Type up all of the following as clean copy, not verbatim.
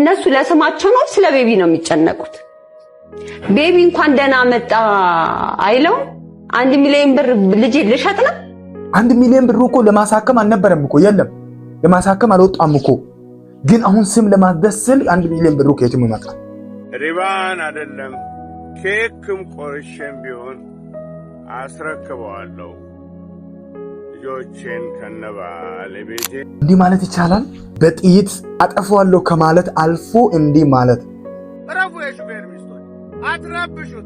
እነሱ ለስማቸው ነው ስለ ቤቢ ነው የሚጨነቁት። ቤቢ እንኳን ደህና መጣ አይለው 1 ሚሊዮን ብር ልጅ ልሸጥ ነው። 1 ሚሊዮን ብር እኮ ለማሳከም አልነበረም እኮ የለም ለማሳከም አልወጣም እኮ ግን አሁን ስም ለማስደሰል 1 ሚሊዮን ብር ከየትም ይመጣል። ሪባን አይደለም ኬክም ቆርሼም ቢሆን አስረክበዋለሁ ልጆቼን ከነባለቤቴ። እንዲህ ማለት ይቻላል? በጥይት አጠፋዋለሁ ከማለት አልፎ እንዲህ ማለት ረፉ የሹፌር ሚስቶች አትረብሹት፣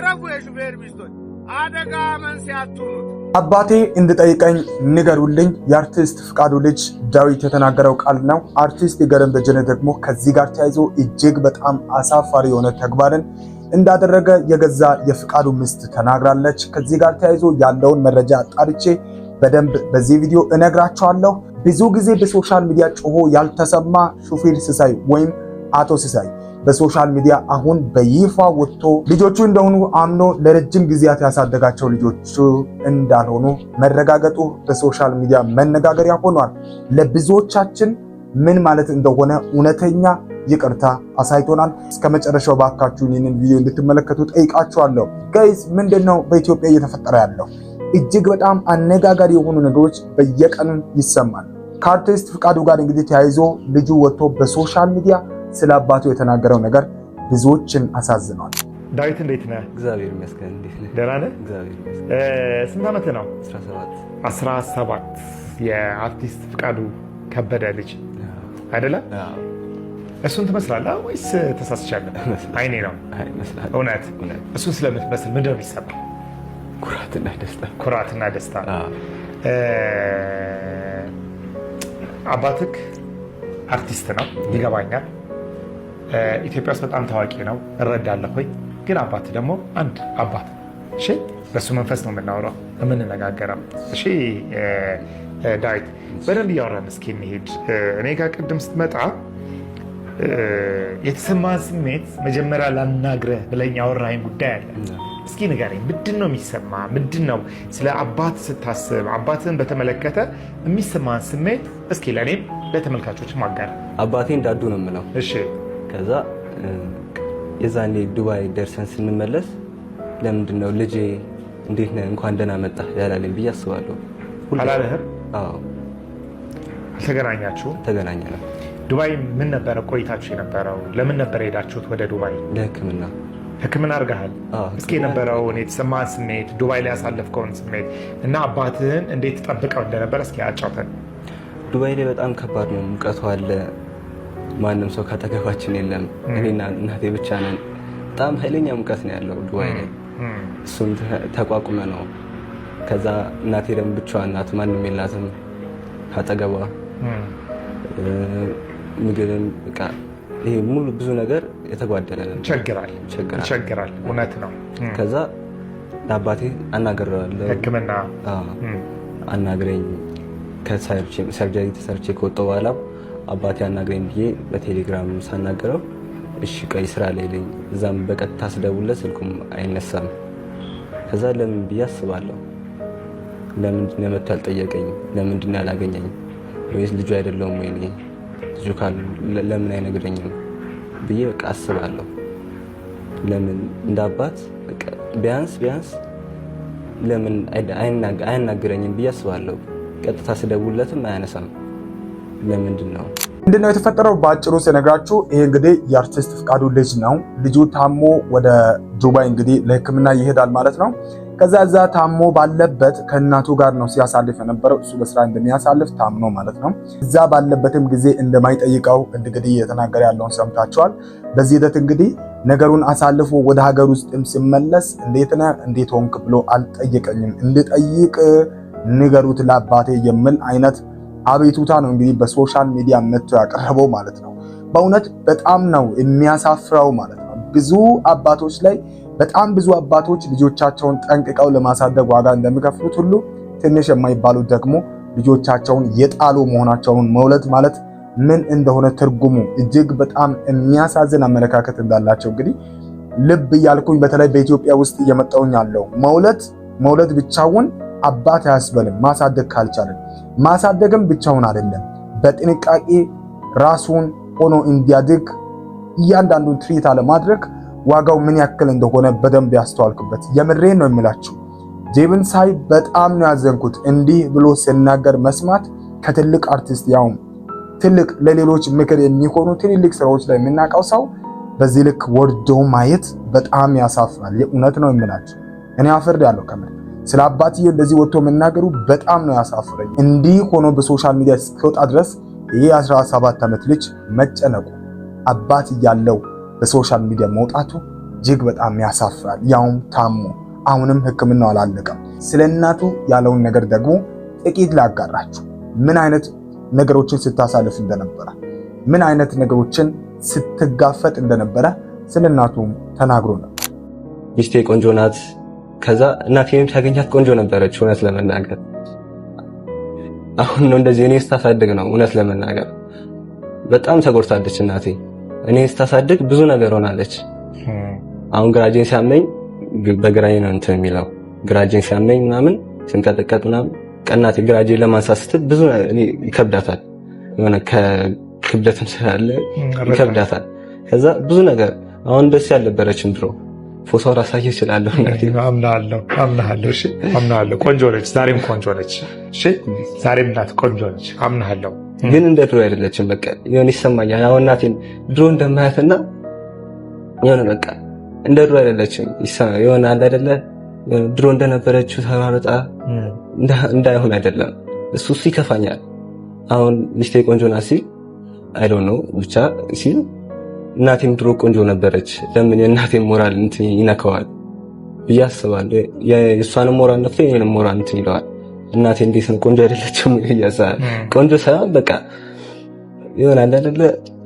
ረፉ የሹፌር ሚስቶች አደጋ መንስኤ አትሁኑት። አባቴ እንድጠይቀኝ ንገሩልኝ የአርቲስት ፍቃዱ ልጅ ዳዊት የተናገረው ቃል ነው። አርቲስት ይገረም ደጀነ ደግሞ ከዚህ ጋር ተያይዞ እጅግ በጣም አሳፋሪ የሆነ ተግባርን እንዳደረገ የገዛ የፍቃዱ ሚስት ተናግራለች። ከዚህ ጋር ተያይዞ ያለውን መረጃ አጣርቼ በደንብ በዚህ ቪዲዮ እነግራችኋለሁ። ብዙ ጊዜ በሶሻል ሚዲያ ጮሆ ያልተሰማ ሹፌር ሲሳይ ወይም አቶ ሲሳይ በሶሻል ሚዲያ አሁን በይፋ ወጥቶ ልጆቹ እንደሆኑ አምኖ ለረጅም ጊዜያት ያሳደጋቸው ልጆቹ እንዳልሆኑ መረጋገጡ በሶሻል ሚዲያ መነጋገሪያ ሆኗል። ለብዙዎቻችን ምን ማለት እንደሆነ እውነተኛ ይቅርታ አሳይቶናል። እስከ መጨረሻው ባካችሁ ይህንን ቪዲዮ እንድትመለከቱ ጠይቃችኋለሁ። ጋይስ ምንድነው በኢትዮጵያ እየተፈጠረ ያለው? እጅግ በጣም አነጋጋሪ የሆኑ ነገሮች በየቀኑ ይሰማል። ከአርቲስት ፍቃዱ ጋር እንግዲህ ተያይዞ ልጁ ወጥቶ በሶሻል ሚዲያ ስለ አባቱ የተናገረው ነገር ብዙዎችን አሳዝኗል። ዳዊት እንዴት ነህ? እግዚአብሔር ይመስገን። እንዴት ነህ? ደህና ነህ? እግዚአብሔር ይመስገን። ስንት ዓመት ነው? 17 የአርቲስት ፍቃዱ ከበደ ልጅ አይደለ? እሱን ትመስላለህ ወይስ ተሳስቻለሁ? አይኔ ነው እውነት? እሱን ስለምትመስል ምንድን ነው የሚሰማው? ኩራትና ደስታ። አባትህ አርቲስት ነው ይገባኛል። ኢትዮጵያ ውስጥ በጣም ታዋቂ ነው እረዳለሁ። ግን አባትህ ደግሞ አንድ አባት ነው። እሺ በሱ መንፈስ ነው የምናወራው የምንነጋገረው። እሺ ዳዊት በደንብ እያወራን እስኪ እንሂድ። እኔ ጋር ቅድም ስትመጣ የተሰማህን ስሜት መጀመሪያ ላናግረህ ብለኝ ያወራኸኝ ጉዳይ አለ። እስኪ ንገረኝ፣ ምንድን ነው የሚሰማ? ምንድን ነው ስለ አባት ስታስብ አባትህን በተመለከተ የሚሰማህን ስሜት እስኪ ለእኔም ለተመልካቾች ማጋር። አባቴ እንዳዱ ነው የምለው። እሺ ከዛ የዛኔ ዱባይ ደርሰን ስንመለስ ለምንድን ነው ልጄ እንዴት ነህ እንኳን ደህና መጣህ ያላለኝ ብዬ አስባለሁ። አላለህም? አዎ። አልተገናኛችሁም? ተገናኘን። ዱባይ ምን ነበረ ቆይታችሁ የነበረው? ለምን ነበር የሄዳችሁት ወደ ዱባይ? ለሕክምና። ሕክምና አድርገሃል? እስኪ የነበረውን የተሰማህን ስሜት ዱባይ ላይ ያሳለፍከውን ስሜት እና አባትህን እንዴት ጠብቀው እንደነበረ እስኪ አጫውተን። ዱባይ ላይ በጣም ከባድ ነው። ሙቀቱ አለ። ማንም ሰው ካጠገባችን የለም። እኔና እናቴ ብቻ ነን። በጣም ኃይለኛ ሙቀት ነው ያለው ዱባይ ላይ። እሱን ተቋቁመ ነው። ከዛ እናቴ ደግሞ ብቻዋን ናት፣ ማንም የላትም ካጠገቧ። ምግብም በቃ ይሄ ሙሉ ብዙ ነገር የተጓደለ ነው። ይቸግራል። እውነት ነው። ከዛ ለአባቴ አናግሬዋለሁ። ሕክምና አናግረኝ ከሰርጀሪ ተሰርቼ ከወጣሁ በኋላ አባቴ አናግረኝ ብዬ በቴሌግራም ሳናገረው እሺ ቆይ ስራ ላይ ነኝ። እዛም በቀጥታ ስደውልለት ስልኩም አይነሳም። ከዛ ለምን ብዬ አስባለሁ። ለምንድን ነው መጥቶ ያልጠየቀኝ? ለምንድን ነው ያላገኘኝ? ወይስ ልጁ አይደለሁም ወይ? እኔ ልጁ ለምን አይነግረኝም ብዬ በቃ አስባለሁ። ለምን እንደ አባት በቃ ቢያንስ ለምን አይናገረኝም ብዬ አስባለሁ። ቀጥታ ስደውልለትም አያነሳም። ለምንድን ነው የተፈጠረው? በአጭሩ ስነግራችሁ ይሄ እንግዲህ የአርቲስት ፍቃዱ ልጅ ነው። ልጁ ታሞ ወደ ዱባይ እንግዲህ ለሕክምና ይሄዳል ማለት ነው። ከዛ እዛ ታሞ ባለበት ከእናቱ ጋር ነው ሲያሳልፍ የነበረው። እሱ በስራ እንደሚያሳልፍ ታምኖ ማለት ነው። እዛ ባለበትም ጊዜ እንደማይጠይቀው እንግዲህ እየተናገረ ያለውን ሰምታችኋል። በዚህ ሂደት እንግዲህ ነገሩን አሳልፎ ወደ ሀገር ውስጥም ሲመለስ እንዴት ነህ እንዴት ሆንክ ብሎ አልጠየቀኝም። እንድጠይቅ ንገሩት ለአባቴ የሚል አይነት አቤቱታ ነው እንግዲህ በሶሻል ሚዲያ መጥቶ ያቀረበው ማለት ነው። በእውነት በጣም ነው የሚያሳፍረው ማለት ነው። ብዙ አባቶች ላይ በጣም ብዙ አባቶች ልጆቻቸውን ጠንቅቀው ለማሳደግ ዋጋ እንደሚከፍሉት ሁሉ ትንሽ የማይባሉት ደግሞ ልጆቻቸውን የጣሉ መሆናቸውን መውለድ ማለት ምን እንደሆነ ትርጉሙ እጅግ በጣም የሚያሳዝን አመለካከት እንዳላቸው እንግዲህ ልብ እያልኩኝ በተለይ በኢትዮጵያ ውስጥ እየመጣውኝ ያለው መውለድ ብቻውን አባት አያስበልም። ማሳደግ ካልቻለን ማሳደግም ብቻውን አይደለም፣ በጥንቃቄ ራሱን ሆኖ እንዲያድግ እያንዳንዱን ትሪት አለማድረግ ዋጋው ምን ያክል እንደሆነ በደንብ ያስተዋልኩበት የምሬን ነው የምላችሁ። ዴቭን ሳይ በጣም ነው ያዘንኩት። እንዲህ ብሎ ሲናገር መስማት ከትልቅ አርቲስት ያውም ትልቅ ለሌሎች ምክር የሚሆኑ ትልልቅ ስራዎች ላይ የምናውቀው ሰው በዚህ ልክ ወርዶ ማየት በጣም ያሳፍራል። የእውነት ነው የምላችሁ። እኔ አፍሬያለሁ ከምር ስለ አባትዬ እንደዚህ ወጥቶ መናገሩ በጣም ነው ያሳፍረኝ። እንዲህ ሆኖ በሶሻል ሚዲያ እስኪወጣ ድረስ ይሄ 17 ዓመት ልጅ መጨነቁ አባት እያለው በሶሻል ሚዲያ መውጣቱ እጅግ በጣም ያሳፍራል። ያውም ታሞ አሁንም ሕክምናው አላለቀም። ስለ እናቱ ያለውን ነገር ደግሞ ጥቂት ላጋራችሁ። ምን አይነት ነገሮችን ስታሳልፍ እንደነበረ፣ ምን አይነት ነገሮችን ስትጋፈጥ እንደነበረ ስለ እናቱ ተናግሮ ነበር። ሚስቴ ቆንጆ ናት። ከዛ እናቴንም ሲያገኛት ቆንጆ ነበረች። እውነት ለመናገር አሁን ነው እንደዚህ እኔ ስታሳድግ ነው። እውነት ለመናገር በጣም ተጎድታለች እናቴ። እኔ ስታሳድግ ብዙ ነገር ሆናለች። አሁን ግራጄን ሲያመኝ በግራዬ ነው እንትን የሚለው ግራጄን ሲያመኝ ምናምን ስንቀጥቀጥ ምናምን ቀናቴ ግራጄን ለማንሳት ስትል ብዙ እኔ ይከብዳታል። የሆነ ከክብደትም ስላለ ይከብዳታል። ከዛ ብዙ ነገር አሁን ደስ ያልነበረችም ድሮ ፎቶ ራሳዬ እችላለሁ። አምናለሁ። እሺ አምናለሁ። ቆንጆ ነች፣ ዛሬም ቆንጆ ነች። እሺ ዛሬም እናት ቆንጆ ነች። አምናለሁ። ግን እንደ ድሮ አይደለችም። በቃ የሆነ ይሰማኛል አሁን እናቴን ድሮ እንደማያትና የሆነ በቃ እንደ ድሮ አይደለችም። የሆነ አለ አይደለ ድሮ እንደነበረችው ተራረጣ እንዳይሆን አይደለም። እሱ ይከፋኛል። አሁን ሚስቴ ቆንጆ ናት ሲል አይ ዶንት ኖ ብቻ ሲል እናቴም ድሮ ቆንጆ ነበረች። ለምን የእናቴም ሞራል እንትን ይነካዋል ብዬ አስባለሁ። የእሷንም ሞራል ነፍቶ የኔንም ሞራል እንትን ይለዋል። እናቴ እንዴት ነው ቆንጆ አይደለችም እያሳለ ቆንጆ ሳይሆን በቃ ይሆናል አይደለ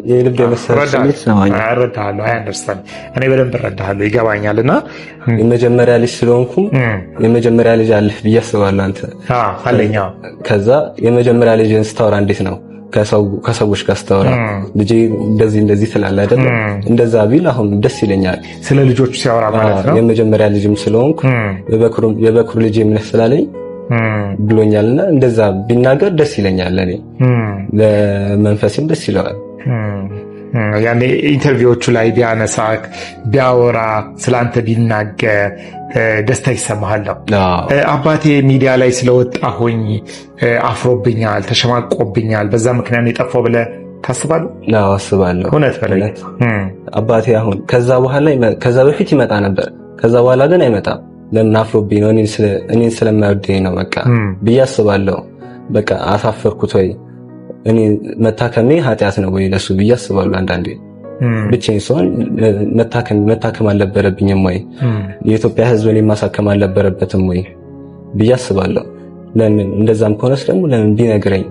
የልብ የመሰረት ስሜት ሰማኝ። እረዳሃለሁ። አይ አንደርስታንድ እኔ በደንብ እረዳሃለሁ፣ ይገባኛልና የመጀመሪያ ልጅ ስለሆንኩ የመጀመሪያ ልጅ አለህ ብዬ አስባለሁ። አንተ አለኛ ከዛ የመጀመሪያ ልጅን ስታወራ እንዴት ነው ከሰዎች ጋር ስታወራ ልጄ እንደዚህ ትላለህ አይደል? እንደዛ ቢል አሁን ደስ ይለኛል። ስለ ልጆቹ ሲያወራ ማለት ነው። የመጀመሪያ ልጅም ስለሆንኩ የበኩር ልጅ ምን ስላለኝ ብሎኛልና እንደዛ ቢናገር ደስ ይለኛል። ለኔ ለመንፈስም ደስ ይለዋል። ያኔ ኢንተርቪዎቹ ላይ ቢያነሳክ ቢያወራ ስላንተ ቢናገር ደስታ ይሰማሃል። አባቴ ሚዲያ ላይ ስለወጣሁኝ አፍሮብኛል፣ ተሸማቆብኛል፣ በዛ ምክንያት የጠፋው ብለህ ታስባለህ? አዎ አስባለሁ። እውነት በለኝ። አባቴ አሁን ከዛ በፊት ይመጣ ነበር፣ ከዛ በኋላ ግን አይመጣም። ለምን አፍሮብኝ ነው? እኔን ስለማይወደኝ ነው በቃ ብዬ አስባለሁ። በቃ አሳፈርኩት ወይ እኔ መታከሜ ኃጢአት ነው ወይ ለሱ ብዬ አስባለሁ። አንዳንዴ ብቻዬን ስሆን መታከም አልነበረብኝም ወይ? የኢትዮጵያ ሕዝብ እኔን ማሳከም አልነበረበትም ወይ ብዬ አስባለሁ። ለምን እንደዛም ከሆነስ ደግሞ ለምን ቢነግረኝ፣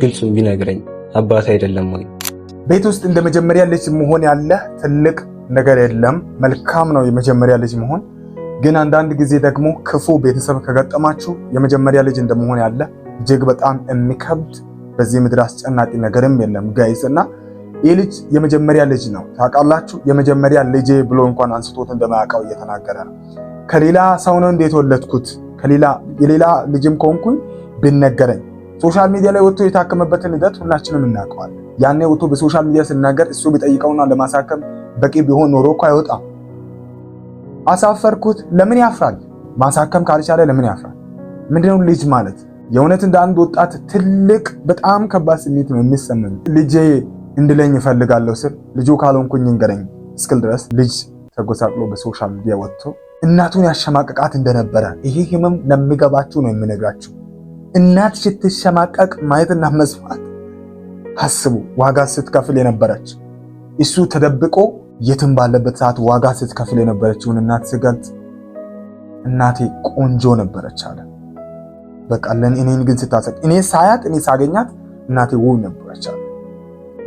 ግልጹን ቢነግረኝ አባት አይደለም ወይ? ቤት ውስጥ እንደ መጀመሪያ ልጅ መሆን ያለ ትልቅ ነገር የለም። መልካም ነው የመጀመሪያ ልጅ መሆን። ግን አንዳንድ ጊዜ ደግሞ ክፉ ቤተሰብ ከገጠማችሁ የመጀመሪያ ልጅ እንደመሆን ያለ እጅግ በጣም የሚከብድ በዚህ ምድር አስጨናቂ ነገርም የለም ጋይስ። እና ይህ ልጅ የመጀመሪያ ልጅ ነው ታውቃላችሁ። የመጀመሪያ ልጄ ብሎ እንኳን አንስቶት እንደማያውቀው እየተናገረ ነው። ከሌላ ሰው ነው እንዴት ወለድኩት፣ የሌላ ልጅም ከሆንኩኝ ቢነገረኝ። ሶሻል ሚዲያ ላይ ወጥቶ የታከመበትን ሂደት ሁላችንም እናውቀዋለን። ያኔ ወጥቶ በሶሻል ሚዲያ ሲናገር እሱ ቢጠይቀውና ለማሳከም በቂ ቢሆን ኖሮ እኮ አይወጣም። አሳፈርኩት። ለምን ያፍራል? ማሳከም ካልቻለ ለምን ያፍራል? ምንድነው ልጅ ማለት? የእውነት እንደ አንድ ወጣት ትልቅ በጣም ከባድ ስሜት ነው የሚሰማኝ። ልጄ እንድለኝ እፈልጋለሁ ስል ልጁ ካልሆንኩኝ እንገረኝ እስክል ድረስ ልጅ ተጎሳቅሎ በሶሻል ሚዲያ ወጥቶ እናቱን ያሸማቀቃት እንደነበረ ይሄ ህመም ለሚገባችሁ ነው የምነግራችሁ። እናት ስትሸማቀቅ ማየትና መስማት አስቡ። ዋጋ ስትከፍል የነበረች እሱ ተደብቆ የትም ባለበት ሰዓት ዋጋ ስትከፍል የነበረችውን እናት ሲገልጽ እናቴ ቆንጆ ነበረች አለ። በቃ እኔን ግን ስታሳቅ እኔ ሳገኛት እናቴ ውብ ነበረች አለ።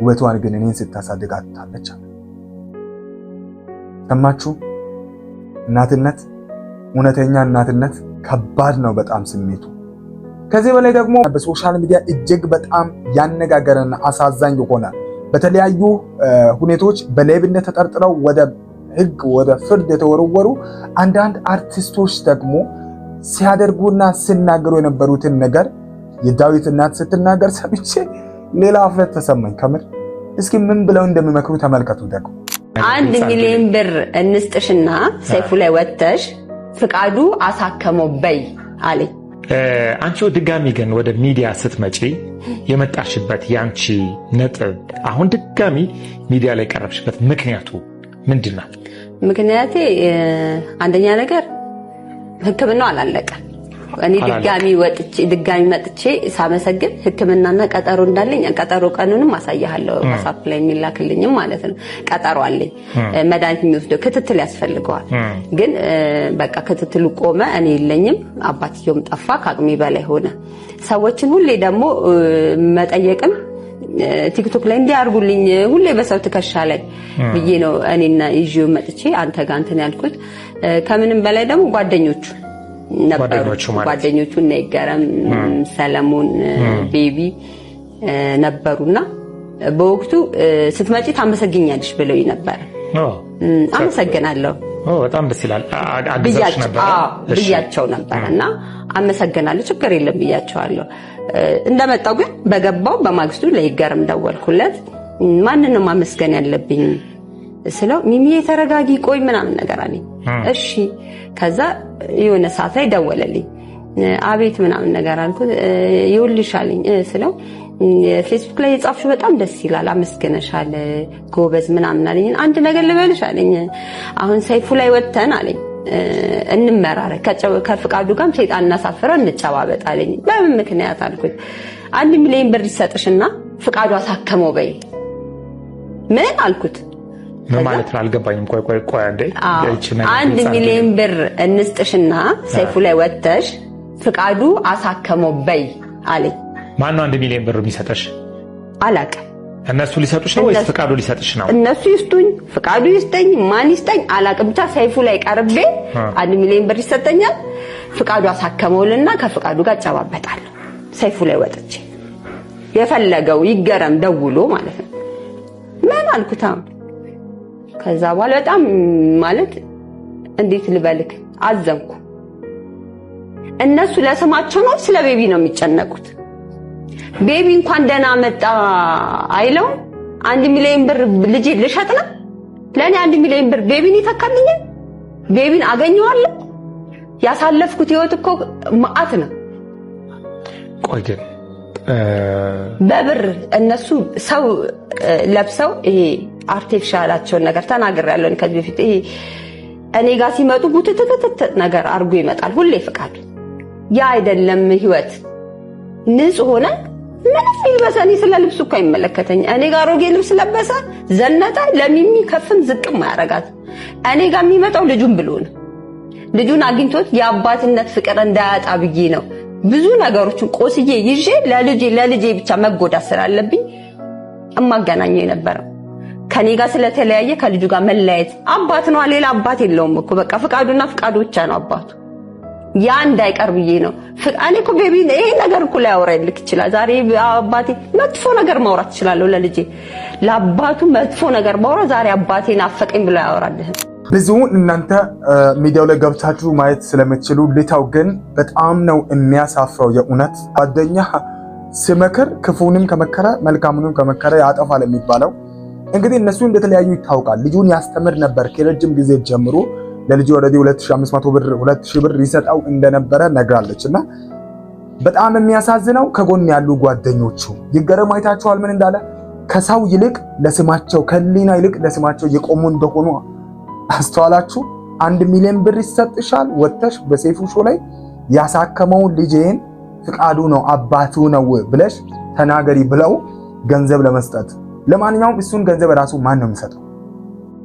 ውበቷን ግን እኔን ስታሳድግ አጥታለች አለ። ሰማችሁ? እናትነት፣ እውነተኛ እናትነት ከባድ ነው በጣም ስሜቱ። ከዚህ በላይ ደግሞ በሶሻል ሚዲያ እጅግ በጣም ያነጋገረና አሳዛኝ የሆነ በተለያዩ ሁኔታዎች በሌብነት ተጠርጥረው ወደ ሕግ ወደ ፍርድ የተወረወሩ አንዳንድ አርቲስቶች ደግሞ ሲያደርጉና ሲናገሩ የነበሩትን ነገር የዳዊት እናት ስትናገር ሰምቼ ሌላ አፍረት ተሰማኝ ከምር። እስኪ ምን ብለው እንደሚመክሩ ተመልከቱ። ደግሞ 1 ሚሊዮን ብር እንስጥሽና ሰይፉ ላይ ወጥተሽ ፍቃዱ አሳከመው በይ አለኝ። አንቺ ድጋሚ ግን ወደ ሚዲያ ስትመጪ የመጣሽበት ያንቺ ነጥብ አሁን ድጋሚ ሚዲያ ላይ ቀረብሽበት ምክንያቱ ምንድነው? ምክንያቴ አንደኛ ነገር ሕክምናው አላለቀ። እኔ ድጋሚ መጥቼ ሳመሰግን ሕክምናና ቀጠሮ እንዳለኝ ቀጠሮ ቀኑንም አሳያለሁ። WhatsApp ላይ የሚላክልኝም ማለት ነው። ቀጠሮ አለኝ። መድኃኒት የሚወስደው ክትትል ያስፈልገዋል። ግን በቃ ክትትሉ ቆመ። እኔ የለኝም፣ አባትየውም ጠፋ፣ ከአቅሜ በላይ ሆነ። ሰዎችን ሁሌ ደግሞ መጠየቅም ቲክቶክ ላይ እንዲያርጉልኝ ሁሌ በሰው ትከሻ ላይ ብዬ ነው እኔና ይዤው መጥቼ አንተ ጋር እንትን ያልኩት። ከምንም በላይ ደግሞ ጓደኞቹ እነ ይገረም፣ ሰለሞን፣ ቤቢ ነበሩና በወቅቱ ስትመጪ ታመሰግኛለሽ ብለውኝ ነበር። አመሰግናለሁ። በጣም ደስ ይላል ብያቸው ነበርና አመሰግናለሁ፣ ችግር የለም ብያቸዋለሁ። እንደመጣው ግን በገባው በማግስቱ ለይገረም ደወልኩለት። ማንን ነው ማመስገን ያለብኝ ስለው ሚሚዬ ተረጋጊ ቆይ ምናምን ነገር አለኝ። እሺ ከዛ የሆነ ሰዓት ላይ ደወለልኝ። አቤት ምናምን ነገር አልኩት። ይኸውልሽ አለኝ ስለው ፌስቡክ ላይ የጻፍሽው በጣም ደስ ይላል፣ አመስገነሻል፣ ጎበዝ ምናምን አለኝ። አንድ ነገር ልበልሽ አለኝ። አሁን ሰይፉ ላይ ወጥተን አለኝ እንመራረ ከፍቃዱ ጋርም ሰይጣን እናሳፍረው እንጨባበጥ አለኝ። በምን ምክንያት አልኩት። 1 ሚሊዮን ብር ይሰጥሽና ፍቃዱ አሳከመው በይ። ምን አልኩት? ምን ማለት ነው አልገባኝም። ቆይ አንዴ 1 ሚሊዮን ብር እንስጥሽና ሰይፉ ላይ ወጥተሽ ፍቃዱ አሳከመው በይ አለኝ። ማን ነው 1 ሚሊዮን ብር የሚሰጥሽ? አላውቅም። እነሱ ሊሰጡሽ ነው ወይስ ፍቃዱ ሊሰጥሽ ነው? እነሱ ይስጡኝ፣ ፍቃዱ ይስጠኝ፣ ማን ይስጠኝ አላውቅም። ብቻ ሰይፉ ላይ ቀርቤ 1 ሚሊዮን ብር ይሰጠኛል። ፍቃዱ አሳከመውልና ከፍቃዱ ጋር ጨባበጣለሁ። ሰይፉ ላይ ወጥቼ የፈለገው ይገረም ደውሎ ማለት ነው። ምን አልኩት? ከዛ በኋላ በጣም ማለት እንዴት ልበልክ አዘንኩ። እነሱ ለስማቸው ነው ስለ ቤቢ ነው የሚጨነቁት። ቤቢ እንኳን ደህና መጣ አይለው። 1 ሚሊዮን ብር ልጅ ልሸጥ ነው ለኔ 1 ሚሊዮን ብር ቤቢን ይተካልኛል? ቤቢን አገኘዋለሁ? ያሳለፍኩት ህይወት እኮ ማአት ነው። ቆይ ግን በብር እነሱ ሰው ለብሰው ይሄ አርቲፊሻላቸውን ነገር ተናግሬያለሁ ከዚህ በፊት። ይሄ እኔ ጋር ሲመጡ ቡትትትት ነገር አርጎ ይመጣል ሁሌ ፍቃዱ። ያ አይደለም ህይወት። ንጹህ ሆነ ምን ይልበሰኒ ስለ ልብሱ እኮ አይመለከተኝ። እኔ ጋር ሮጌ ልብስ ለበሰ ዘነጠ ለሚሚ ከፍም ዝቅም አያረጋት። እኔ ጋር የሚመጣው ልጁን ብሎ ነው። ልጁን አግኝቶት የአባትነት ፍቅር እንዳያጣ ብዬ ነው ብዙ ነገሮችን ቆስዬ ይዤ ለልጄ ብቻ መጎዳት ስላለብኝ እማገናኘው የነበረው። ከኔ ጋር ስለተለያየ ከልጁ ጋር መለያየት አባት ነው፣ ሌላ አባት የለውም እኮ በቃ ፍቃዱና ፍቃዱ ብቻ ነው አባቱ። ያ እንዳይቀር ብዬ ነው። እኔ እኮ ቤቢ ይሄ ነገር እኮ ላይ አወራልክ ይችላል። ዛሬ አባቴ መጥፎ ነገር ማውራት ይችላል ለልጄ፣ ለአባቱ መጥፎ ነገር ማውራት ዛሬ አባቴን አፈቀኝ ብሎ ያወራልህ። ብዙውን እናንተ ሚዲያው ላይ ገብታችሁ ማየት ስለምትችሉ ልታው ግን በጣም ነው የሚያሳፍረው። የእውነት ጓደኛ ሲመክር ክፉንም ከመከረ መልካሙንም ከመከረ ያጠፋል የሚባለው እንግዲህ እነሱ እንደተለያዩ ይታወቃል። ልጁን ያስተምር ነበር ከረጅም ጊዜ ጀምሮ ለልጁ ወረዲ 2500 ብር 2000 ብር ይሰጣው እንደነበረ ነግራለችና በጣም የሚያሳዝነው ከጎን ያሉ ጓደኞቹ ይገረም። አይታችኋል ምን እንዳለ? ከሰው ይልቅ ለስማቸው ከሊና ይልቅ ለስማቸው የቆሙ እንደሆኑ አስተዋላችሁ? 1 ሚሊዮን ብር ይሰጥሻል ወጥተሽ በሰይፉ ሾው ላይ ያሳከመው ልጄን ፍቃዱ ነው አባቱ ነው ብለሽ ተናገሪ ብለው ገንዘብ ለመስጠት። ለማንኛውም እሱን ገንዘብ ራሱ ማን ነው የሚሰጠው?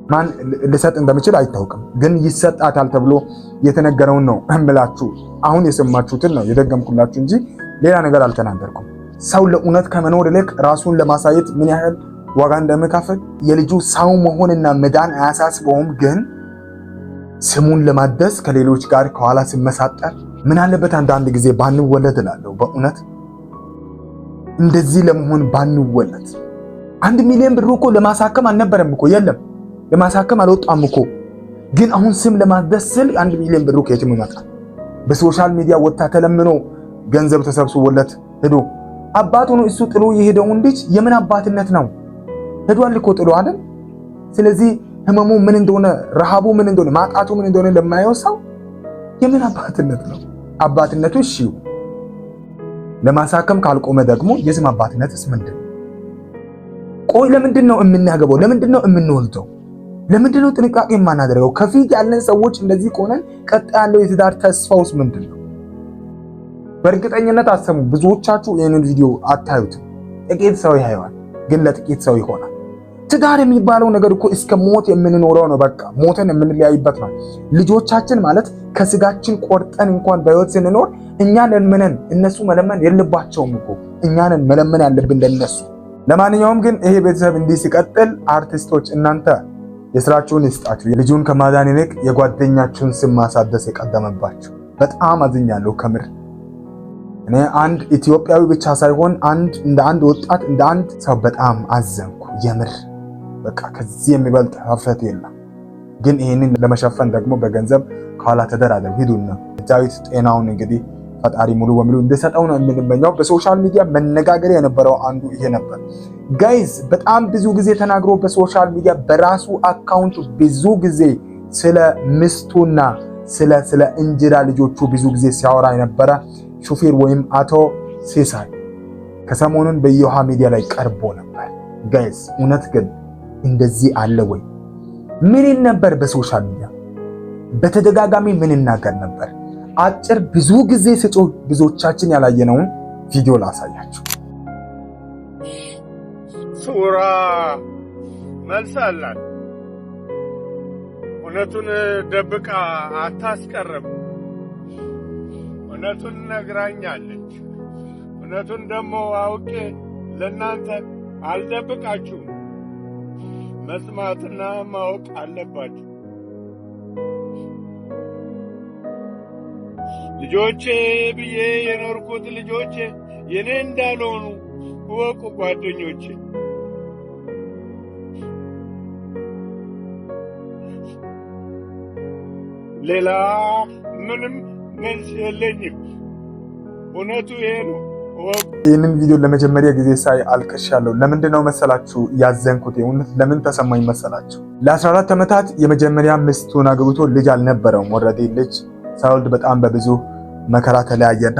ማን ሊሰጥ እንደሚችል አይታወቅም፣ ግን ይሰጣታል ተብሎ የተነገረውን ነው እምላችሁ። አሁን የሰማችሁትን ነው የደገምኩላችሁ እንጂ ሌላ ነገር አልተናገርኩም። ሰው ለእውነት ከመኖር ይልቅ ራሱን ለማሳየት ምን ያህል ዋጋ እንደሚከፍል የልጁ ሰው መሆንና መዳን አያሳስበውም። ግን ስሙን ለማደስ ከሌሎች ጋር ከኋላ ሲመሳጠር ምን አለበት አንዳንድ ጊዜ ባንወለድ እላለሁ። በእውነት እንደዚህ ለመሆን ባንወለድ። 1 ሚሊዮን ብር እኮ ለማሳከም አልነበረም እኮ የለም፣ ለማሳከም አልወጣም እኮ። ግን አሁን ስም ለማደስ ስል 1 ሚሊዮን ብር ከየትም ይመጣል? በሶሻል ሚዲያ ወጣ ተለምኖ ገንዘብ ተሰብስቦለት ሄዶ አባት ሆኖ እሱ ጥሎ የሄደውን ልጅ የምን አባትነት ነው? ሄዷል እኮ ጥሎ አይደል? ስለዚህ ህመሙ ምን እንደሆነ፣ ረሃቡ ምን እንደሆነ፣ ማጣቱ ምን እንደሆነ ለማየው ሰው የምን አባትነት ነው? አባትነቱ እሺ ለማሳከም ካልቆመ ደግሞ የስም አባትነትስ ምንድን ነው? ቆይ ለምንድን ነው የምናገባው? ለምንድን ነው የምንወልደው? ለምንድን ነው ጥንቃቄ የማናደርገው? ከፊት ያለን ሰዎች እንደዚህ ከሆነን ቀጣይ ያለው የትዳር ተስፋውስ ምንድን ነው? በእርግጠኝነት አሰሙ ብዙዎቻችሁ ይህንን ቪዲዮ አታዩትም። ጥቂት ሰው ያየዋል፣ ግን ለጥቂት ሰው ይሆናል። ትዳር የሚባለው ነገር እኮ እስከ ሞት የምንኖረው ነው። በቃ ሞተን የምንለያይበት ነው። ልጆቻችን ማለት ከስጋችን ቆርጠን እንኳን በህይወት ስንኖር እኛ ለምነን እነሱ መለመን የለባቸውም እኮ እኛንን መለመን ያለብን ለነሱ። ለማንኛውም ግን ይሄ ቤተሰብ እንዲህ ሲቀጥል አርቲስቶች እናንተ የስራችሁን ይስጣችሁ። ልጁን ከማዳን ይልቅ የጓደኛችሁን ስም ማሳደስ የቀደመባችሁ። በጣም አዝኛለሁ ከምር። እኔ አንድ ኢትዮጵያዊ ብቻ ሳይሆን እንደ አንድ ወጣት እንደ አንድ ሰው በጣም አዘንኩ የምር። በቃ ከዚህ የሚበልጥ ሀፍረት የለም። ግን ይህንን ለመሸፈን ደግሞ በገንዘብ ከኋላ ተደራደሩ ሂዱና ዳዊት ጤናውን እንግዲህ ፈጣሪ ሙሉ በሙሉ እንደሰጠው ነው የምንመኘው። በሶሻል ሚዲያ መነጋገሪያ የነበረው አንዱ ይሄ ነበር ጋይዝ። በጣም ብዙ ጊዜ ተናግሮ በሶሻል ሚዲያ በራሱ አካውንት ብዙ ጊዜ ስለ ሚስቱና ስለ እንጀራ ልጆቹ ብዙ ጊዜ ሲያወራ የነበረ ሹፌር ወይም አቶ ሲሳይ ከሰሞኑን በየውሃ ሚዲያ ላይ ቀርቦ ነበር ጋይዝ። እውነት ግን እንደዚህ አለ ወይ? ምን ነበር በሶሻል ሚዲያ በተደጋጋሚ ምን እናገር ነበር? አጭር ብዙ ጊዜ ስጮህ ብዙዎቻችን ያላየነውን ቪዲዮ ላሳያችሁ። ሱራ መልስ አላት። እውነቱን ደብቃ አታስቀርም። እውነቱን ነግራኛለች። እውነቱን ደግሞ አውቄ ለእናንተ አልደብቃችሁም። መስማትና ማወቅ አለባችሁ። ልጆቼ ብዬ የኖርኩት ልጆቼ የኔ እንዳልሆኑ እወቁ ጓደኞቼ። ሌላ ምንም መልስ የለኝም። እውነቱ ይሄ ነው። ይህንን ቪዲዮ ለመጀመሪያ ጊዜ ሳይ አልቅሻለሁ። ለምንድን ነው መሰላችሁ ያዘንኩት? የእውነት ለምን ተሰማኝ መሰላችሁ? ለ14 ዓመታት የመጀመሪያ ሚስቱን አግብቶ ልጅ አልነበረውም። ወረዴ ልጅ ሳይወልድ በጣም በብዙ መከራ ተለያየና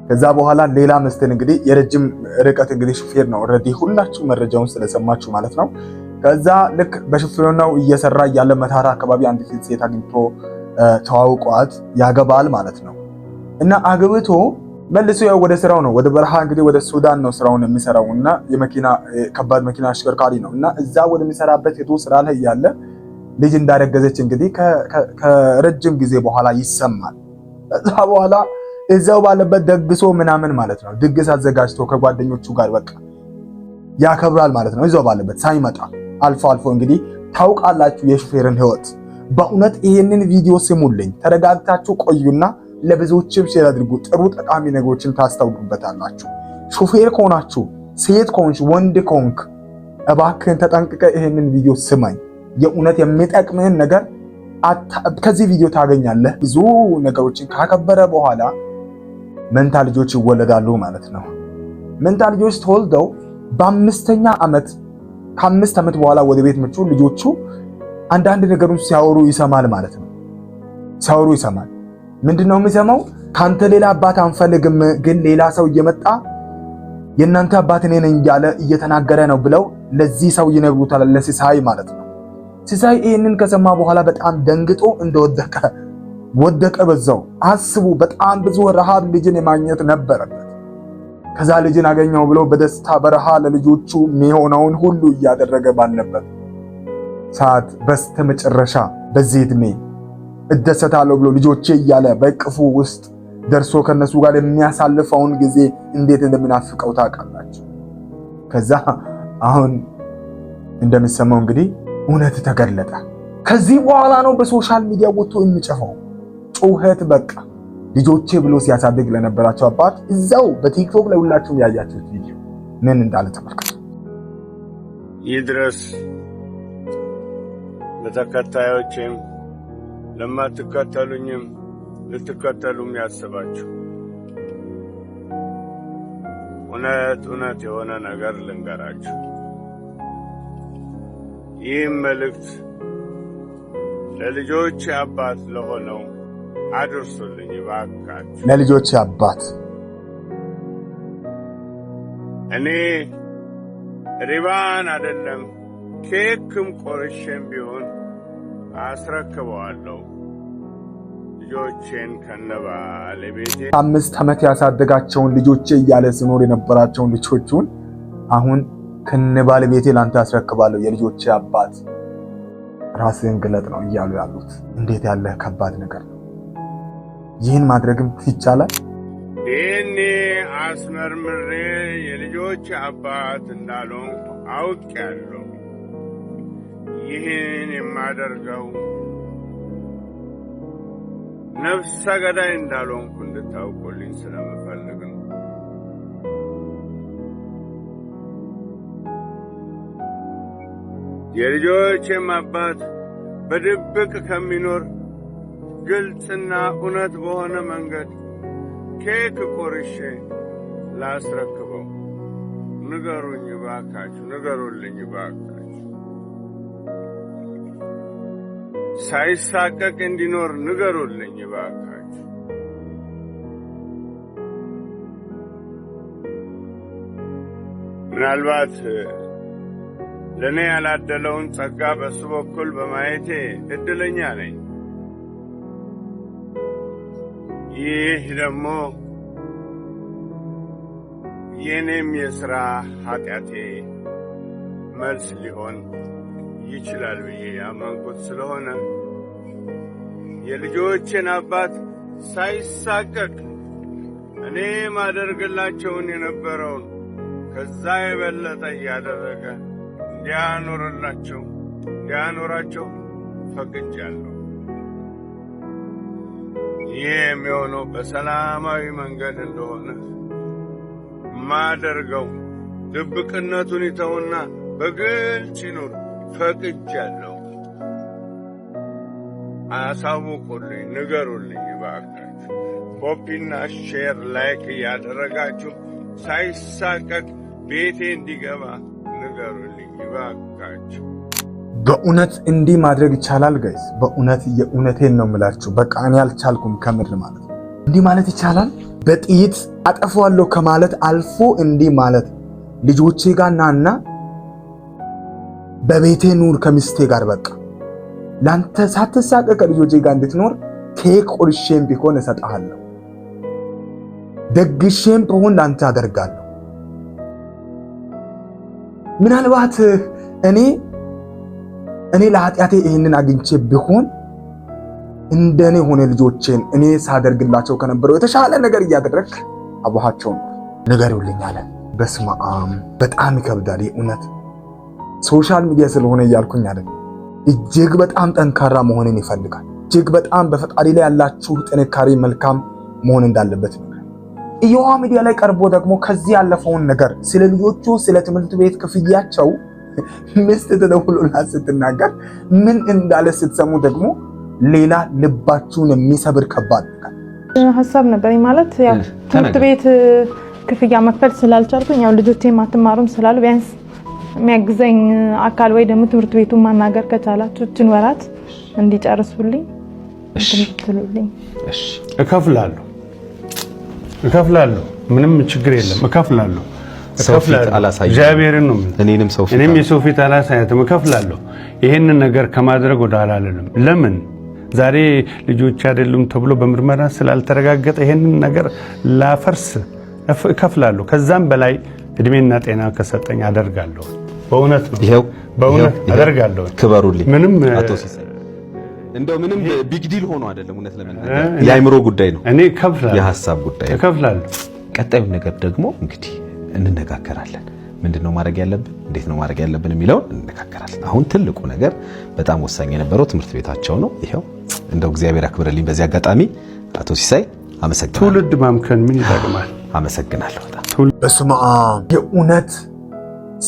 ከዛ በኋላ ሌላ ሚስትን እንግዲህ የረጅም ርቀት እንግዲህ ሹፌር ነው። ወረዴ ሁላችሁ መረጃውን ስለሰማችሁ ማለት ነው። ከዛ ልክ በሹፌርናው እየሰራ ያለ መታራ አካባቢ አንድ ሴት አግኝቶ ተዋውቋት ያገባል ማለት ነው። እና አግብቶ መልሶ ያው ወደ ስራው ነው፣ ወደ በረሃ እንግዲህ ወደ ሱዳን ነው ስራውን የሚሰራው እና ከባድ መኪና አሽከርካሪ ነው። እና እዛ ወደሚሰራበት ሄዶ ስራ ላይ ያለ ልጅ እንዳረገዘች እንግዲህ ከረጅም ጊዜ በኋላ ይሰማል። ከዛ በኋላ እዛው ባለበት ደግሶ ምናምን ማለት ነው ድግስ አዘጋጅቶ ከጓደኞቹ ጋር በቃ ያከብራል ማለት ነው። እዛው ባለበት ሳይመጣ አልፎ አልፎ እንግዲህ ታውቃላችሁ የሹፌርን ህይወት። በእውነት ይሄንን ቪዲዮ ስሙልኝ፣ ተረጋግታችሁ ቆዩና ለብዙዎችም ሼር አድርጉ። ጥሩ ጠቃሚ ነገሮችን ታስተውሉበታላችሁ። ሹፌር ከሆናችሁ፣ ሴት ከሆንሽ፣ ወንድ ከሆንክ እባክህን ተጠንቅቀ ይሄንን ቪዲዮ ስማኝ። የእውነት የሚጠቅምህን ነገር ከዚህ ቪዲዮ ታገኛለህ። ብዙ ነገሮችን ካከበረ በኋላ መንታ ልጆች ይወለዳሉ ማለት ነው። መንታ ልጆች ተወልደው በ5ኛ ዓመት ከ5 ዓመት በኋላ ወደ ቤት መጡ። ልጆቹ አንዳንድ ነገሮች ሲያወሩ ይሰማል ማለት ነው። ሲያወሩ ይሰማል። ምንድነው የሚሰማው? ካንተ ሌላ አባት አንፈልግም፣ ግን ሌላ ሰው እየመጣ የእናንተ አባት እኔ ነኝ እያለ እየተናገረ ነው ብለው ለዚህ ሰው ይነግሩታል፣ ለሲሳይ ማለት ነው። ሲሳይ ይህንን ከሰማ በኋላ በጣም ደንግጦ ወደቀ በዛው። አስቡ፣ በጣም ብዙ ረሃብ ልጅን የማግኘት ነበረበት። ከዛ ልጅን አገኘው ብሎ በደስታ በረሃ ለልጆቹ የሚሆነውን ሁሉ እያደረገ ባለበት ሰዓት በስተመጨረሻ በዚህ ዕድሜ እደሰታለሁ ብሎ ልጆቼ እያለ በእቅፉ ውስጥ ደርሶ ከነሱ ጋር የሚያሳልፈውን ጊዜ እንዴት እንደምናፍቀው ታውቃላችሁ። ከዛ አሁን እንደሚሰማው እንግዲህ እውነት ተገለጠ። ከዚህ በኋላ ነው በሶሻል ሚዲያ ወጥቶ የሚጨፈው ጩኸት። በቃ ልጆቼ ብሎ ሲያሳድግ ለነበራቸው አባት እዛው በቲክቶክ ላይ ሁላችሁም ያያችሁት ቪዲዮ ምን እንዳለ ተመልከቱ። ይድረስ ለተከታዮቼም ለማትከተሉኝም ልትከተሉም ያስባችሁ እውነት የሆነ ነገር ልንገራችሁ። ይህም መልእክት ለልጆች አባት ለሆነው አድርሱልኝ እባካችሁ። ለልጆች አባት እኔ ሪባን አይደለም ኬክም ቆርሼም ቢሆን አስረክበዋለሁ። ልጆቼን ከነባለቤቴ 5 ዓመት ያሳደጋቸውን ልጆቼ እያለ ሲኖር የነበራቸውን ልጆቹን አሁን ከነባለቤቴ ላንተ አስረክባለሁ። የልጆቼ አባት ራስህን ግለጥ ነው እያሉ ያሉት። እንዴት ያለ ከባድ ነገር ነው! ይህን ማድረግም ይቻላል? ይህኔ አስመርምሬ የልጆች አባት እንዳልሆንኩ አውቄያለሁ። ይህን የማደርገው ነፍሰ ገዳይ እንዳልሆንኩ እንድታውቁልኝ ስለምፈልግ ነው። የልጆቼም አባት በድብቅ ከሚኖር ግልጽና እውነት በሆነ መንገድ ኬክ ቆርሼ ላስረክበው ንገሩኝ እባካችሁ፣ ንገሩልኝ እባካችሁ። ሳይሳቀቅ እንዲኖር ንገሩልኝ እባካችሁ። ምናልባት ለእኔ ያላደለውን ጸጋ በሱ በኩል በማየቴ እድለኛ ነኝ። ይህ ደግሞ የኔም የሥራ ኃጢአቴ መልስ ሊሆን ይችላል ብዬ ያመንኩት ስለሆነ የልጆቼን አባት ሳይሳቀቅ እኔ ማደርግላቸውን የነበረውን ከዛ የበለጠ እያደረገ እንዲያኖራቸው ፈቅጃለሁ። ይህ የሚሆነው በሰላማዊ መንገድ እንደሆነ ማደርገው ድብቅነቱን ይተውና በግልጽ ይኑር ፈቅጃለሁ። አሳውቁልኝ፣ ንገሩልኝ እባካችሁ። ኮፒና ሼር ላይክ እያደረጋችሁ ሳይሳቀቅ ቤቴ እንዲገባ ንገሩልኝ እባካችሁ። በእውነት እንዲህ ማድረግ ይቻላል ጋይስ? በእውነት የእውነቴን ነው የምላችሁ። በቃ እኔ አልቻልኩም ከምር ማለት ነው። እንዲህ ማለት ይቻላል? በጥይት አጠፋዋለሁ ከማለት አልፎ እንዲህ ማለት ልጆቼ ጋር ናና በቤቴ ኑር ከሚስቴ ጋር በቃ ላንተ ሳትሳቀቅ ልጆቼ ጋር እንድትኖር ኬክ ቆርሼም ቢሆን እሰጥሃለሁ፣ ደግሼም ቢሆን ላንተ አደርጋለሁ። ምናልባት እኔ ለኃጢአቴ ይህንን አግኝቼ ቢሆን እንደኔ ሆነ ልጆቼን እኔ ሳደርግላቸው ከነበረው የተሻለ ነገር እያደረግክ አባሃቸው ነው ንገሩልኝ አለ። በስመ አብ በጣም ይከብዳል የእውነት። ሶሻል ሚዲያ ስለሆነ እያልኩኝ አይደለም፣ እጅግ በጣም ጠንካራ መሆንን ይፈልጋል። እጅግ በጣም በፈጣሪ ላይ ያላችሁ ጥንካሬ መልካም መሆን እንዳለበት ነው። ኢዮሃ ሚዲያ ላይ ቀርቦ ደግሞ ከዚህ ያለፈውን ነገር ስለ ልጆቹ ስለ ትምህርት ቤት ክፍያቸው ሚስት ተደውሎላት ስትናገር ምን እንዳለ ስትሰሙ ደግሞ ሌላ ልባችሁን የሚሰብር ከባድ ነገር ሐሳብ ነበር። ማለት ያው ትምህርት ቤት ክፍያ መክፈል ስላልቻልኩኝ ያው ልጆቼ ማትማሩም ስላሉ ቢያንስ የሚያግዘኝ አካል ወይ ደግሞ ትምህርት ቤቱን ማናገር ከቻላችሁ እችን ወራት እንዲጨርሱልኝ እንትሉልኝ። እሺ እከፍላለሁ፣ ምንም ችግር የለም። እከፍላለሁ። እግዚአብሔርን ነው እኔም የሰው ፊት አላሳያትም። እከፍላለሁ። ይሄንን ነገር ከማድረግ ወደ ኋላ አልልም። ለምን ዛሬ ልጆች አይደሉም ተብሎ በምርመራ ስላልተረጋገጠ ይሄንን ነገር ላፈርስ እከፍላለሁ። ከዛም በላይ እድሜና ጤና ከሰጠኝ አደርጋለሁ። በእውነት ነው፣ በእውነት አደርጋለሁ። ክበሩልኝ። ምንም አቶ ሲሳይ እንደው ምንም ቢግ ዲል ሆኖ አይደለም፣ እውነት ለመናገር የአይምሮ ጉዳይ ነው። እኔ እከፍላለሁ፣ የሐሳብ ጉዳይ እከፍላለሁ። ቀጣዩ ነገር ደግሞ እንግዲህ እንነጋገራለን። ምንድነው ማድረግ ያለብን፣ እንዴት ነው ማድረግ ያለብን የሚለው እንነጋገራለን። አሁን ትልቁ ነገር በጣም ወሳኝ የነበረው ትምህርት ቤታቸው ነው። ይሄው እንደው እግዚአብሔር ያክብርልኝ። በዚህ አጋጣሚ አቶ ሲሳይ አመሰግናለሁ። ትውልድ ማምከን ምን ይጠቅማል? አመሰግናለሁ በጣም። በስመ አብ የእውነት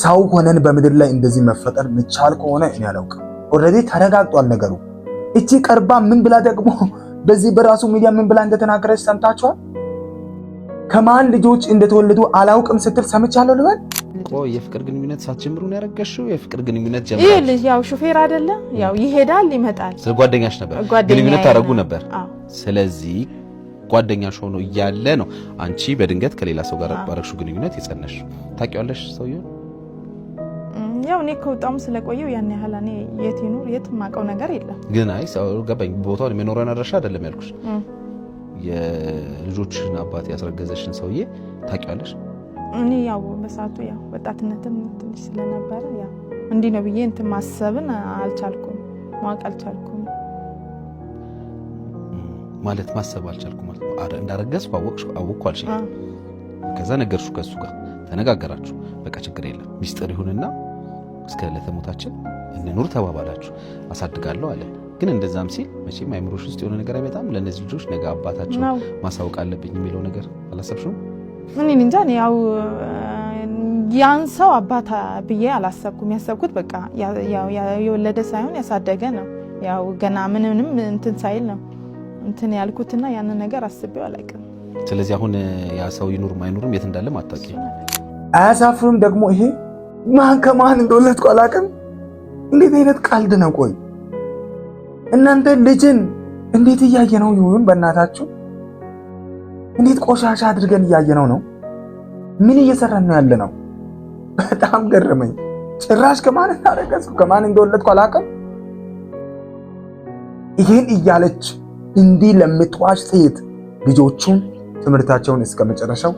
ሰው ሆነን በምድር ላይ እንደዚህ መፈጠር ምቻል ከሆነ እኔ አላውቅም። ኦልሬዲ ተረጋግጧል ነገሩ። እቺ ቀርባ ምን ብላ ደግሞ በዚህ በራሱ ሚዲያ ምን ብላ እንደተናገረች ሰምታችኋል? ከማን ልጆች እንደተወለዱ አላውቅም ስትል ሰምቻለሁ ልበል። ቆይ የፍቅር ግንኙነት ሳትጀምሩ ነው ያረጋሽው? የፍቅር ግንኙነት ጀምራ ይሄ ልጅ ያው ሹፌር አይደለ? ያው ይሄዳል ይመጣል። ጓደኛሽ ነበር? ግንኙነት ታረጉ ነበር? ስለዚህ ጓደኛሽ ሆኖ እያለ ነው አንቺ በድንገት ከሌላ ሰው ጋር ባረግሽው ግንኙነት የጸነሽ። ታውቂዋለሽ ሰውየው? ያው እኔ ከወጣም ስለቆየው ያን ያህል እኔ የት ይኖር የት ማቀው ነገር የለም። ግን አይ ሰው ገባኝ። ቦታውን የሚኖረን አድራሻ አይደለም ያልኩሽ። የልጆችን አባት ያስረገዘሽን ሰውዬ ታውቂዋለሽ? እኔ ያው በሳቱ ያው ወጣትነትም ትንሽ ስለነበረ ያው እንዲህ ነው ብዬ እንትን ማሰብን አልቻልኩም፣ ማወቅ አልቻልኩም። ማለት ማሰብ አልቻልኩም ማለት እንዳረገዝኩ አወቅኩ አልሽ። ከዛ ነገርሽው ከሱ ጋር ተነጋገራችሁ። በቃ ችግር የለም ሚስጥር ይሁንና እስከ ለተሞታችን እንኑር ተባባላችሁ። አሳድጋለሁ አለ። ግን እንደዛም ሲል መቼም አይምሮሽ ውስጥ የሆነ ነገር አይመጣም? ለነዚህ ልጆች ነገ አባታቸው ማሳወቅ አለብኝ የሚለው ነገር አላሰብሽም? እኔ እንጃ ያው ያን ሰው አባታ ብዬ አላሰብኩም። ያሰብኩት በቃ ያው የወለደ ሳይሆን ያሳደገ ነው። ያው ገና ምንም እንትን ሳይል ነው እንትን ያልኩትና ያን ነገር አስቤው አላውቅም። ስለዚህ አሁን ያ ሰው ይኑርም አይኑርም የት እንዳለ ማጣቂ አያሳፍርም? ደግሞ ይሄ ማን ከማን እንደወለድኩ አላውቅም። እንዴት አይነት ቀልድ ነው? ቆይ እናንተ ልጅን እንዴት እያየነው ይሁን? በእናታችሁ እንዴት ቆሻሻ አድርገን እያየነው ነው? ምን እየሰራን ነው ያለ ነው? በጣም ገረመኝ። ጭራሽ ከማን እንዳረገዝኩ ከማን እንደወለድኩ አላውቅም። ይሄን እያለች እንዲህ ለምትዋሽ ሴት ልጆቹን ትምህርታቸውን እስከ መጨረሻው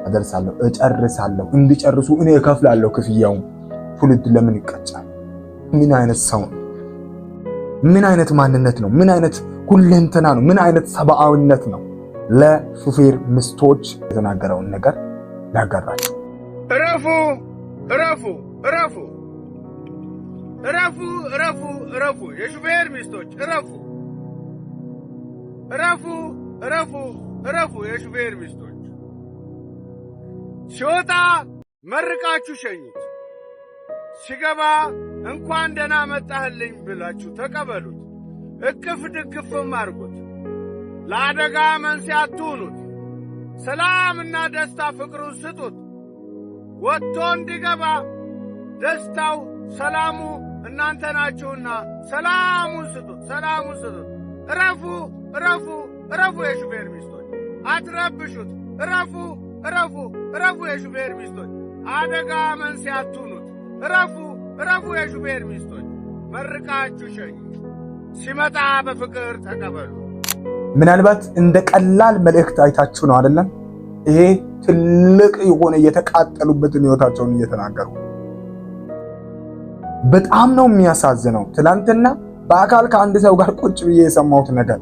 አደርሳለሁ፣ እጨርሳለሁ፣ እንዲጨርሱ እኔ እከፍላለሁ ክፍያውን። ትውልድ ለምን ይቀጫል? ምን አይነት ሰው ነው? ምን አይነት ማንነት ነው? ምን አይነት ሁለንተና ነው? ምን አይነት ሰብአዊነት ነው? ለሹፌር ሚስቶች የተናገረውን ነገር ያጋራቸው። እረፉ እረፉ እረፉ እረፉ እረፉ እረፉ የሹፌር ሚስቶች እረፉ እረፉ እረፉ እረፉ የሹፌር ሚስቶች። ሲወጣ መርቃችሁ ሸኙት። ሲገባ እንኳን ደህና መጣህልኝ ብላችሁ ተቀበሉት። እቅፍ ድግፍም አድርጉት። ለአደጋ መንስኤ አትሁኑት። ሰላምና ደስታ ፍቅሩን ስጡት። ወጥቶ እንዲገባ ደስታው ሰላሙ እናንተ ናችሁና ሰላሙን ስጡት፣ ሰላሙን ስጡት። እረፉ እረፉ እረፉ የሹፌር ሚስቶች አትረብሹት። እረፉ እረፉ እረፉ የሹፌር ሚስቶች አደጋ መንስኤ አትሁኑት። እረፉ እረፉ የሹፌር ሚስቶች መርቃችሁ ሸኙ። ሲመጣ በፍቅር ተቀበሉ። ምናልባት እንደ ቀላል መልእክት አይታችሁ ነው አይደለም? ይሄ ትልቅ የሆነ የተቃጠሉበትን ህይወታቸውን እየተናገሩ በጣም ነው የሚያሳዝነው። ትናንትና በአካል ከአንድ ሰው ጋር ቁጭ ብዬ የሰማሁት ነገር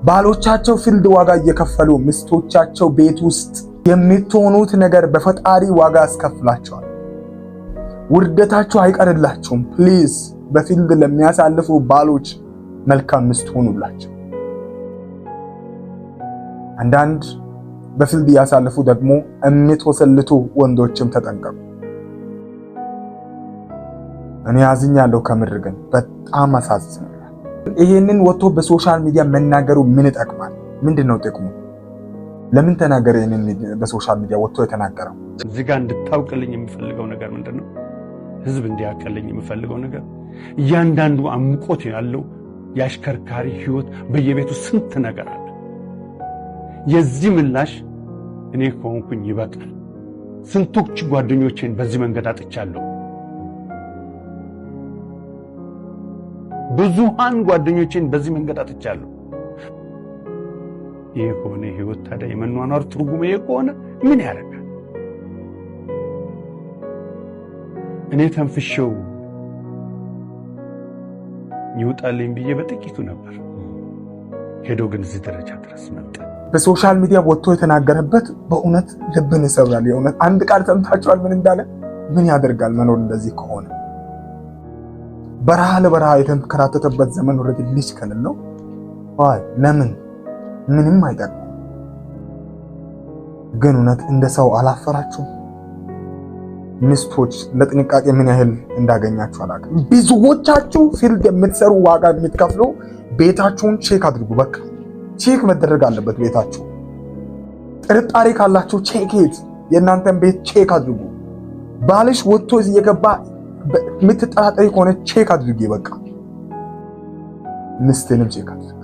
ባሎቻቸው ፊልድ ዋጋ እየከፈሉ ሚስቶቻቸው ቤት ውስጥ የምትሆኑት ነገር በፈጣሪ ዋጋ ያስከፍላቸዋል። ውርደታችሁ አይቀርላችሁም። ፕሊዝ በፊልድ ለሚያሳልፉ ባሎች መልካም ሚስት ሆኑላቸው። አንዳንድ በፊልድ ያሳልፉ ደግሞ የምትወሰልቱ ወንዶችም ተጠንቀቁ። እኔ ያዝኛለሁ ከምር ግን በጣም አሳዝናለሁ። ይሄንን ወጥቶ በሶሻል ሚዲያ መናገሩ ምን ይጠቅማል? ምንድነው ጥቅሙ? ለምን ተናገረ? ይሄንን በሶሻል ሚዲያ ወጥቶ የተናገረው እዚህ ጋር እንድታውቅልኝ የምፈልገው ነገር ምንድነው? ህዝብ እንዲያቀልኝ የምፈልገው ነገር እያንዳንዱ አምቆት ያለው የአሽከርካሪ ህይወት በየቤቱ ስንት ነገር አለ። የዚህ ምላሽ እኔ ከሆንኩኝ ይበቃል። ስንቶች ጓደኞቼን በዚህ መንገድ አጥቻለሁ። ብዙሃን ጓደኞቼን በዚህ መንገድ አጥቻለሁ። ይሄ ከሆነ ህይወት ታዲያ የመኗኗር ትርጉም ይሄ ከሆነ ምን ያደርጋል? እኔ ተንፍሼው ይውጣልኝ ብዬ በጥቂቱ ነበር። ሄዶ ግን እዚህ ደረጃ ድረስ መጣ። በሶሻል ሚዲያ ወጥቶ የተናገረበት በእውነት ልብን ይሰብራል። የእውነት አንድ ቃል ሰምታችኋል? ምን እንዳለ? ምን ያደርጋል መኖር እንደዚህ ከሆነ? በረሃ ለበረሃ የተንከራተተበት ዘመን ወረድ ልጅ ከሌለው ዋይ ለምን ምንም አይጠቅም። ግን እውነት እንደ ሰው አላፈራችሁም? ሚስቶች ለጥንቃቄ ምን ያህል እንዳገኛችሁ አላውቅም። ብዙዎቻችሁ ፊልድ የምትሰሩ ዋጋ የምትከፍሉ ቤታችሁን ቼክ አድርጉ። በቃ ቼክ መደረግ አለበት ቤታችሁ። ጥርጣሬ ካላችሁ ቼክ ኢት። የእናንተን ቤት ቼክ አድርጉ። ባልሽ ወጥቶ እዚህ የገባ የምትጠራጠሪ ከሆነ ቼክ አድርጊ። በቃ ምስትንም ቼክ አድርጊ።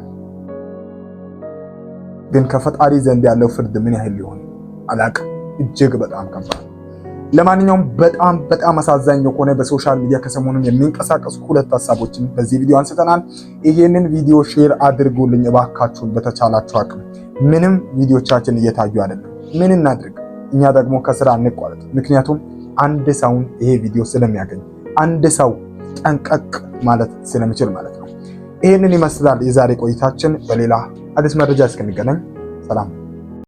ግን ከፈጣሪ ዘንድ ያለው ፍርድ ምን ያህል ሊሆን አላውቅም። እጅግ በጣም ከባድ። ለማንኛውም በጣም አሳዛኝ የሆነ በሶሻል ሚዲያ ከሰሞኑን የሚንቀሳቀሱ ሁለት ሀሳቦችን በዚህ ቪዲዮ አንስተናል። ይሄንን ቪዲዮ ሼር አድርጉልኝ እባካችሁን በተቻላችሁ አቅም። ምንም ቪዲዮቻችን እየታዩ አይደለም። ምን እናድርግ? እኛ ደግሞ ከስራ እንቋረጥ። ምክንያቱም አንድ ሰውን ይሄ ቪዲዮ ስለሚያገኝ አንድ ሰው ጠንቀቅ ማለት ስለሚችል ማለት ነው። ይሄንን ይመስላል የዛሬ ቆይታችን። በሌላ አዲስ መረጃ እስከሚገናኝ ሰላም።